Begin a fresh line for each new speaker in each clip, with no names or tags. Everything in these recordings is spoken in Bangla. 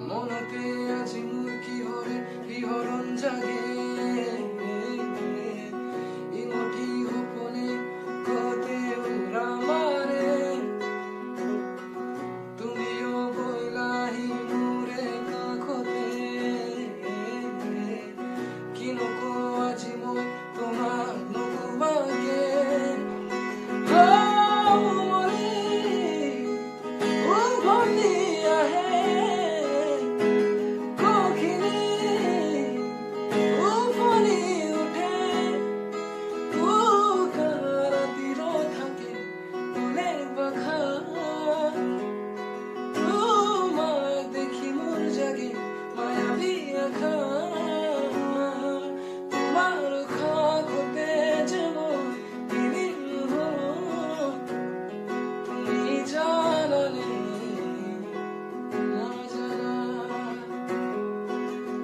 মনতে আজি মোৰ কিহৰে শিহৰণ জাগে ইমঠি সপোনে কতে উৰা মাৰে তুমিও বইলাহি মোৰে কাষতে কি নকওঁ আজি মই তোমাক নকবাকে উভতি আহে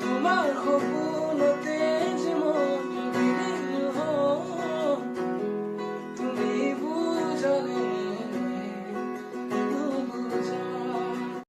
তোমার সপোনতে